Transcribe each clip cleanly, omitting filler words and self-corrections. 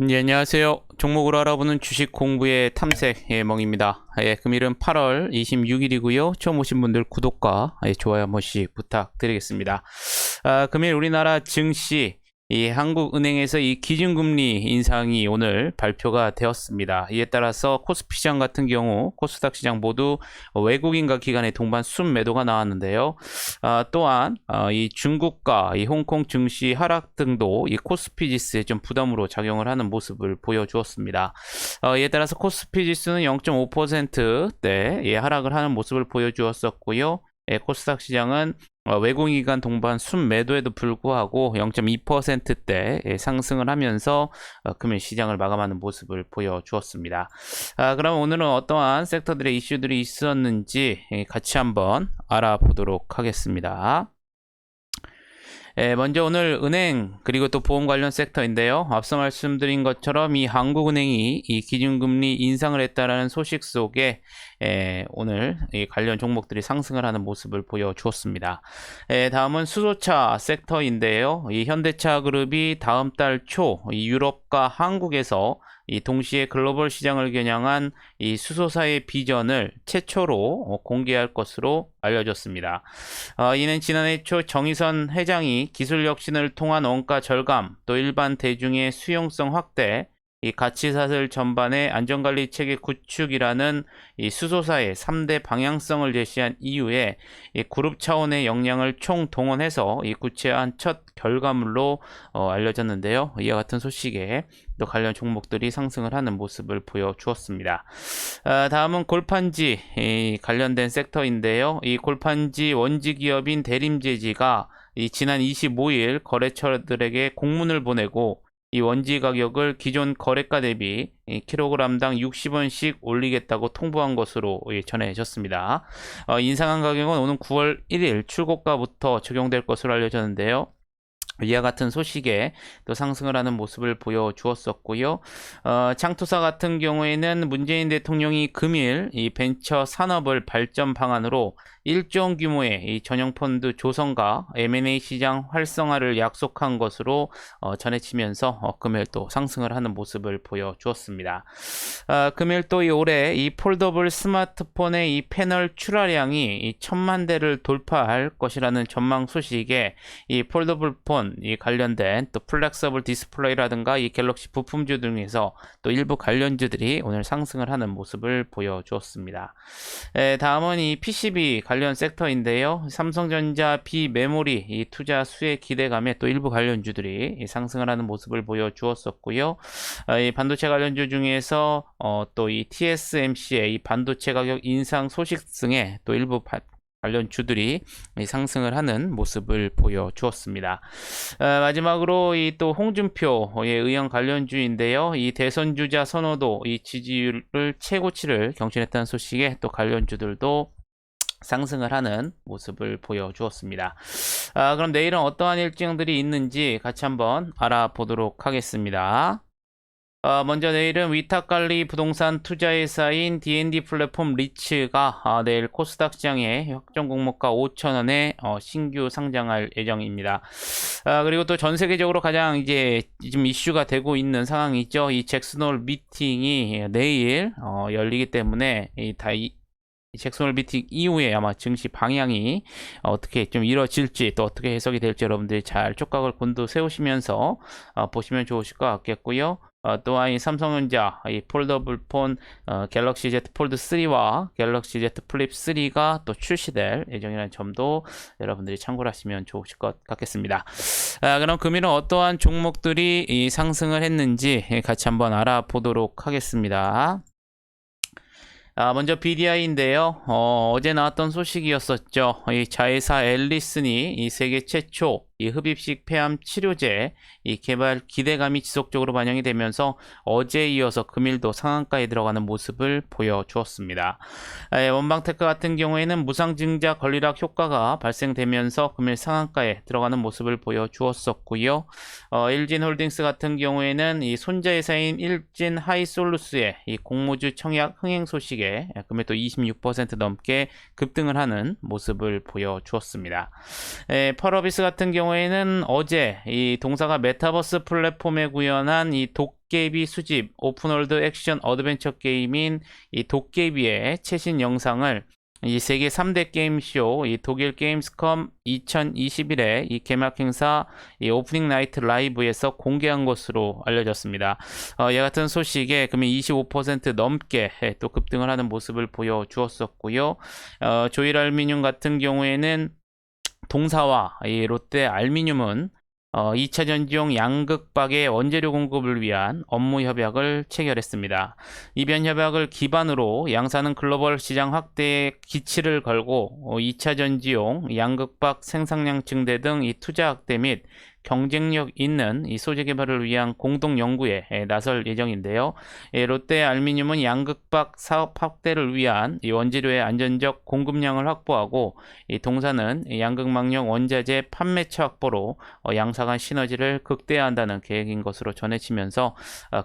안녕하세요. 종목으로 알아보는 주식 공부의 탐색 멍입니다. 금일은 8월 26일이고요. 처음 오신 분들 구독과 좋아요 한 번씩 부탁드리겠습니다. 금일 우리나라 증시 이 한국은행에서 이 기준금리 인상이 오늘 발표가 되었습니다. 이에 따라서 코스피 시장 같은 경우 코스닥 시장 모두 외국인과 기관의 동반 순매도가 나왔는데요. 또한 이 중국과 이 홍콩 증시 하락 등도 이 코스피 지수에 좀 부담으로 작용을 하는 모습을 보여주었습니다. 이에 따라서 코스피 지수는 0.5%대 하락을 하는 모습을 보여주었었고요. 코스닥 시장은 외국인기관 동반 순매도에도 불구하고 0.2%대 상승을 하면서 금일 시장을 마감하는 모습을 보여주었습니다. 그럼 오늘은 어떠한 섹터들의 이슈들이 있었는지 같이 한번 알아보도록 하겠습니다. 먼저 오늘 은행 그리고 또 보험 관련 섹터인데요. 앞서 말씀드린 것처럼 이 한국은행이 이 기준금리 인상을 했다라는 소식 속에 오늘 이 관련 종목들이 상승을 하는 모습을 보여주었습니다. 다음은 수소차 섹터인데요. 이 현대차 그룹이 다음 달 초 이 유럽과 한국에서 이 동시에 글로벌 시장을 겨냥한 이 수소사의 비전을 최초로 공개할 것으로 알려졌습니다. 이는 지난해 초 정의선 회장이 기술 혁신을 통한 원가 절감, 또 일반 대중의 수용성 확대, 이 가치사슬 전반의 안전관리 체계 구축이라는 이 수소사의 3대 방향성을 제시한 이후에 이 그룹 차원의 역량을 총동원해서 이 구체화한 첫 결과물로 알려졌는데요. 이와 같은 소식에 또 관련 종목들이 상승을 하는 모습을 보여주었습니다. 다음은 골판지 관련된 섹터인데요. 이 골판지 원지 기업인 대림제지가 이 지난 25일 거래처들에게 공문을 보내고 이 원지 가격을 기존 거래가 대비 킬로그램당 60원씩 올리겠다고 통보한 것으로 전해졌습니다. 인상한 가격은 오는 9월 1일 출고가부터 적용될 것으로 알려졌는데요. 이와 같은 소식에 또 상승을 하는 모습을 보여주었었고요. 창투사 같은 경우에는 문재인 대통령이 금일 이 벤처 산업을 발전 방안으로 1조 원 규모의 이 전용 펀드 조성과 M&A 시장 활성화를 약속한 것으로 전해지면서 금일 또 상승을 하는 모습을 보여주었습니다. 금일 또 이 올해 이 폴더블 스마트폰의 이 패널 출하량이 이 1000만 대를 돌파할 것이라는 전망 소식에 이 폴더블 폰 이 관련된 또 플렉서블 디스플레이라든가 이 갤럭시 부품주 등에서 또 일부 관련주들이 오늘 상승을 하는 모습을 보여주었습니다. 다음은 이 PCB 관련 섹터인데요. 삼성전자 비메모리 이 투자 수혜 기대감에 또 일부 관련주들이 상승을 하는 모습을 보여주었었고요. 이 반도체 관련주 중에서 또 이 TSMC의 이 반도체 가격 인상 소식 등에 또 일부 관련 주들이 상승을 하는 모습을 보여주었습니다. 마지막으로 이 또 홍준표의 의원 관련주인데요. 이 대선 주자 선호도 이 지지율을 최고치를 경신했다는 소식에 또 관련주들도 상승을 하는 모습을 보여주었습니다. 그럼 내일은 어떠한 일정들이 있는지 같이 한번 알아보도록 하겠습니다. 먼저 내일은 위탁관리 부동산 투자회사인 D&D 플랫폼 리츠가 내일 코스닥 시장에 확정 공모가 5,000원에 신규 상장할 예정입니다. 그리고 또 전 세계적으로 가장 이제 지금 이슈가 되고 있는 상황이죠. 이 잭슨홀 미팅이 내일 열리기 때문에 이 잭슨홀 미팅 이후에 아마 증시 방향이 어떻게 좀 이뤄질지 또 어떻게 해석이 될지 여러분들이 잘 촉각을 곤두세우시면서 보시면 좋으실 것 같겠고요. 또한 이 삼성전자 이 폴더블 폰 갤럭시 Z 폴드 3와 갤럭시 Z 플립 3가 또 출시될 예정이라는 점도 여러분들이 참고를 하시면 좋으실 것 같겠습니다. 그럼 금일은 어떠한 종목들이 이 상승을 했는지 같이 한번 알아보도록 하겠습니다. 먼저 BDI인데요. 어제 나왔던 소식이었었죠. 이 자회사 앨리슨이 이 세계 최초 이 흡입식 폐암 치료제 이 개발 기대감이 지속적으로 반영이 되면서 어제에 이어서 금일도 상한가에 들어가는 모습을 보여주었습니다. 원방테크 같은 경우에는 무상증자 권리락 효과가 발생되면서 금일 상한가에 들어가는 모습을 보여주었었고요. 일진홀딩스 같은 경우에는 이 손자회사인 일진 하이솔루스의 이 공모주 청약 흥행 소식에 금일 또 26% 넘게 급등을 하는 모습을 보여주었습니다. 펄어비스 같은 경우 경우에는 어제 이 동사가 메타버스 플랫폼에 구현한 이 도깨비 수집 오픈월드 액션 어드벤처 게임인 이 도깨비의 최신 영상을 이 세계 3대 게임쇼 이 독일 게임스컴 2021의 이 개막 행사 이 오프닝 나이트 라이브에서 공개한 것으로 알려졌습니다. 이 같은 소식에 금일 25% 넘게 또 급등을 하는 모습을 보여주었었고요. 조일알미늄 같은 경우에는 동사와 이 롯데 알미늄은 2차 전지용 양극박의 원재료 공급을 위한 업무 협약을 체결했습니다. 이변 협약을 기반으로 양사는 글로벌 시장 확대에 기치를 걸고 2차 전지용 양극박 생산량 증대 등 이 투자 확대 및 경쟁력 있는 이 소재 개발을 위한 공동 연구에 나설 예정인데요. 롯데 알미늄은 양극박 사업 확대를 위한 이 원재료의 안전적 공급량을 확보하고 이 동사는 양극망용 원자재 판매처 확보로 양사 간 시너지를 극대화한다는 계획인 것으로 전해지면서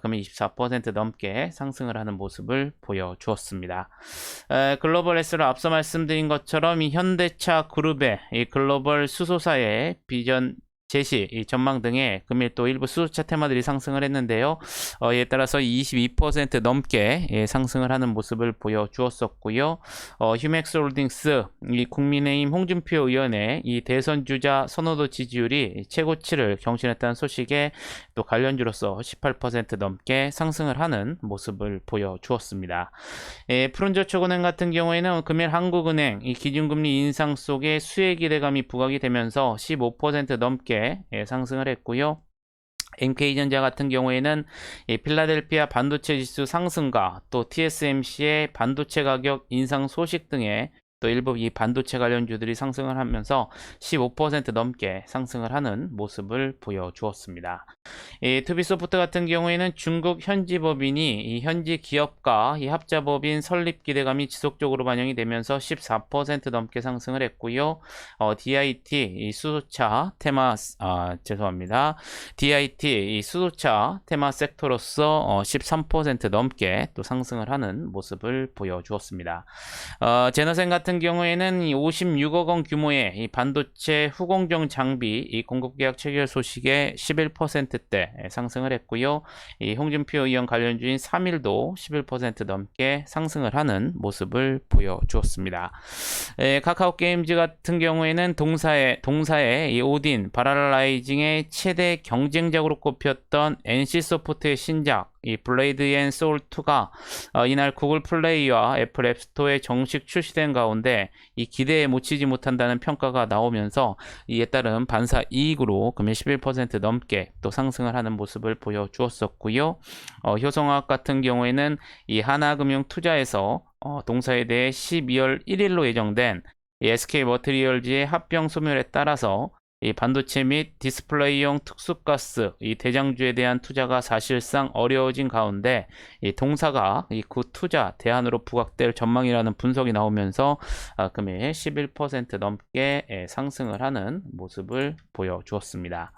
금일 24% 넘게 상승을 하는 모습을 보여주었습니다. 글로벌 S로 앞서 말씀드린 것처럼 이 현대차 그룹의 이 글로벌 수소사의 비전 제시, 이 전망 등의 금일 또 일부 수소차 테마들이 상승을 했는데요. 이에 따라서 22% 넘게 상승을 하는 모습을 보여주었었고요. 휴맥스홀딩스, 이 국민의힘 홍준표 의원의 이 대선 주자 선호도 지지율이 최고치를 경신했다는 소식에 또 관련주로서 18% 넘게 상승을 하는 모습을 보여주었습니다. 푸른저축은행 같은 경우에는 금일 한국은행 이 기준금리 인상 속에 수혜 기대감이 부각이 되면서 15% 넘게 상승을 했고요. MK전자 같은 경우에는 필라델피아 반도체 지수 상승과 또 TSMC의 반도체 가격 인상 소식 등의 또 일부 이 반도체 관련주들이 상승을 하면서 15% 넘게 상승을 하는 모습을 보여주었습니다. 투비소프트 같은 경우에는 중국 현지 법인이 이 현지 기업과 이 합자 법인 설립 기대감이 지속적으로 반영이 되면서 14% 넘게 상승을 했고요. DIT 이 수소차 테마 DIT 이 수소차 테마 섹터로서 13% 넘게 또 상승을 하는 모습을 보여주었습니다. 제너센 같은 경우에는 이 56억 원 규모의 이 반도체 후공정 장비 이 공급 계약 체결 소식에 11%대 상승을 했고요. 이 홍준표 의원 관련주인 3일도 11% 넘게 상승을 하는 모습을 보여주었습니다. 카카오 게임즈 같은 경우에는 동사의 이 오딘 바랄라이징의 최대 경쟁작으로 꼽혔던 NC소프트의 신작 이 블레이드 앤 소울 2가 이날 구글 플레이와 애플 앱스토어에 정식 출시된 가운데 이 기대에 못 치지 못한다는 평가가 나오면서 이에 따른 반사 이익으로 금일 11% 넘게 또 상승을 하는 모습을 보여주었었고요. 효성화학 같은 경우에는 이 하나금융투자에서 동사에 대해 12월 1일로 예정된 이 SK 머티리얼즈의 합병 소멸에 따라서 이 반도체 및 디스플레이용 특수가스 이 대장주에 대한 투자가 사실상 어려워진 가운데 이 동사가 그 투자 대안으로 부각될 전망이라는 분석이 나오면서 금일 11% 넘게 상승을 하는 모습을 보여주었습니다.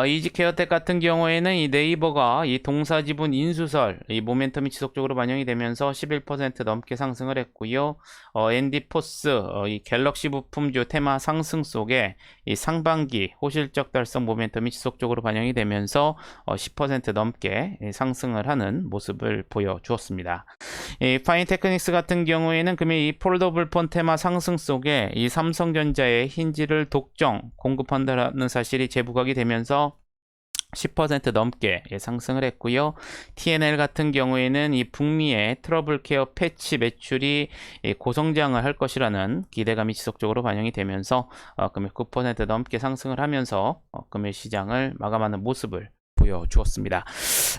이지케어텍 같은 경우에는 이 네이버가 이 동사 지분 인수설 이 모멘텀이 지속적으로 반영이 되면서 11% 넘게 상승을 했고요. 엔디포스 이 갤럭시 부품주 테마 상승 속에 이 상반기 호실적 달성 모멘텀이 지속적으로 반영이 되면서 10% 넘게 상승을 하는 모습을 보여주었습니다. 이 파인테크닉스 같은 경우에는 금일 이 폴더블 폰 테마 상승 속에 이 삼성전자의 힌지를 독점 공급한다는 사실이 재부각이 되면서 10% 넘게 상승을 했고요. TNL 같은 경우에는 이 북미의 트러블 케어 패치 매출이 고성장을 할 것이라는 기대감이 지속적으로 반영이 되면서 금일 9% 넘게 상승을 하면서 금일 시장을 마감하는 모습을 보여주었습니다.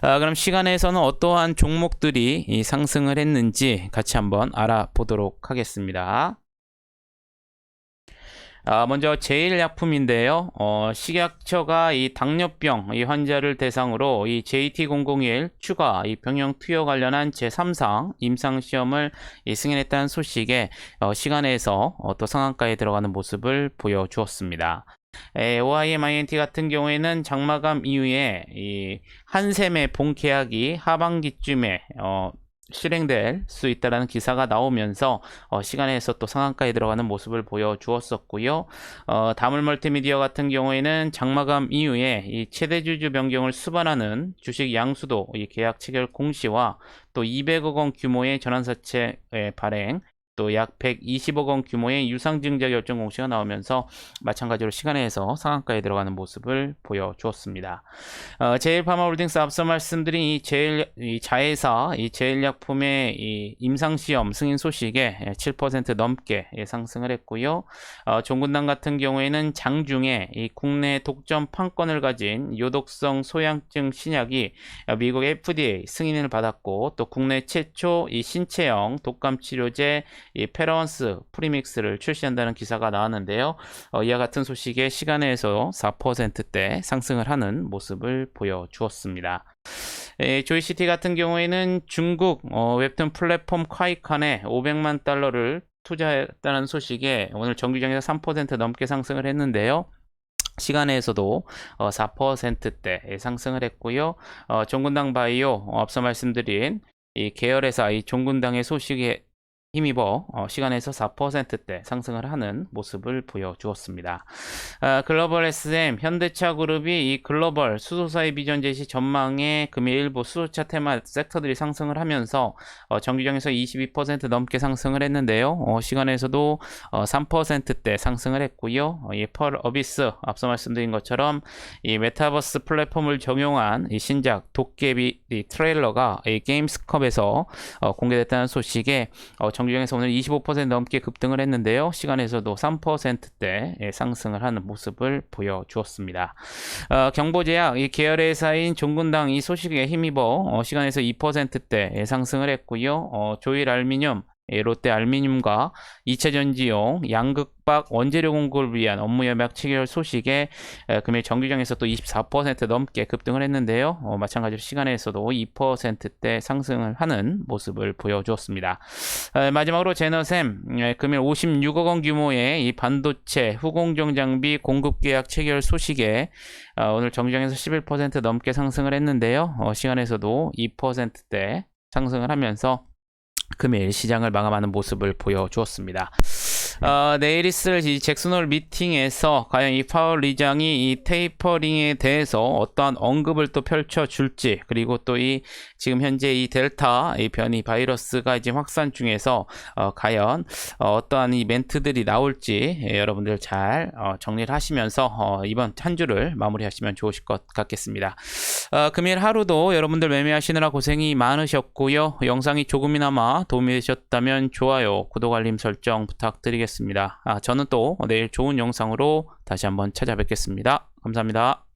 그럼 시간에서는 어떠한 종목들이 상승을 했는지 같이 한번 알아보도록 하겠습니다. 먼저 제일약품인데요. 식약처가 이 당뇨병 이 환자를 대상으로 이 JT001 추가 이 병용 투여 관련한 제3상 임상시험을 승인했다는 소식에 시간에서 또 상한가에 들어가는 모습을 보여주었습니다. OIM-INT 같은 경우에는 장마감 이후에 이 한샘의 본계약이 하반기쯤에 실행될 수 있다라는 기사가 나오면서 시간에서 또 상한가에 들어가는 모습을 보여주었었고요. 다물 멀티미디어 같은 경우에는 장마감 이후에 이 최대 주주 변경을 수반하는 주식 양수도 이 계약 체결 공시와 또 200억 원 규모의 전환사채 발행, 또 약 120억 원 규모의 유상증자 결정 공시가 나오면서 마찬가지로 시간에서 상한가에 들어가는 모습을 보여주었습니다. 제일파마홀딩스 앞서 말씀드린 이 자회사 이 제일약품의 이 임상시험 승인 소식에 7% 넘게 상승을 했고요. 종군당 같은 경우에는 장중에 이 국내 독점 판권을 가진 요독성 소양증 신약이 미국 FDA 승인을 받았고, 또 국내 최초 이 신체형 독감 치료제 이 페러원스 프리믹스를 출시한다는 기사가 나왔는데요. 이와 같은 소식에 시간에서 4%대 상승을 하는 모습을 보여주었습니다. 조이시티 같은 경우에는 중국 웹툰 플랫폼 콰이칸에 500만 달러를 투자했다는 소식에 오늘 정규장에서 3% 넘게 상승을 했는데요. 시간에서도 4%대 상승을 했고요. 종군당 바이오 앞서 말씀드린 이 계열회사 이 종군당의 소식에 힘입어 시간에서 4%대 상승을 하는 모습을 보여주었습니다. 글로벌 SM 현대차 그룹이 이 글로벌 수소사의 비전 제시 전망에 금일 일부 수소차 테마 섹터들이 상승을 하면서 정규장에서 22% 넘게 상승을 했는데요. 시간에서도 3%대 상승을 했고요. 이 펄 어비스 앞서 말씀드린 것처럼 이 메타버스 플랫폼을 적용한 이 신작 도깨비 이 트레일러가 이 게임스컵에서 공개됐다는 소식에 정규장에서 오늘 25% 넘게 급등을 했는데요. 시간에서도 3%대 상승을 하는 모습을 보여주었습니다. 경보제약 이 계열회사인 종군당 이 소식에 힘입어 시간에서 2%대 상승을 했고요. 조일알미늄 롯데 알미늄과 2차 전지용 양극박 원재료 공급을 위한 업무 협약 체결 소식에 금일 정규장에서 또 24% 넘게 급등을 했는데요. 마찬가지로 시간에서도 2%대 상승을 하는 모습을 보여주었습니다. 마지막으로 제너셈 금일 56억 원 규모의 이 반도체 후공정 장비 공급 계약 체결 소식에 오늘 정규장에서 11% 넘게 상승을 했는데요. 시간에서도 2%대 상승을 하면서 금일 시장을 마감하는 모습을 보여주었습니다. 내일 있을 이 잭슨홀 미팅에서 과연 이 파월 의장이 이 테이퍼링에 대해서 어떠한 언급을 또 펼쳐줄지, 그리고 또 이 지금 현재 이 델타 이 변이 바이러스가 이제 확산 중에서 과연 어떠한 이 멘트들이 나올지 여러분들 잘 정리를 하시면서 이번 한 주를 마무리하시면 좋으실 것 같겠습니다. 금일 하루도 여러분들 매매하시느라 고생이 많으셨고요. 영상이 조금이나마 도움이 되셨다면 좋아요, 구독, 알림 설정 부탁드리겠습니다. 저는 또 내일 좋은 영상으로 다시 한번 찾아뵙겠습니다. 감사합니다.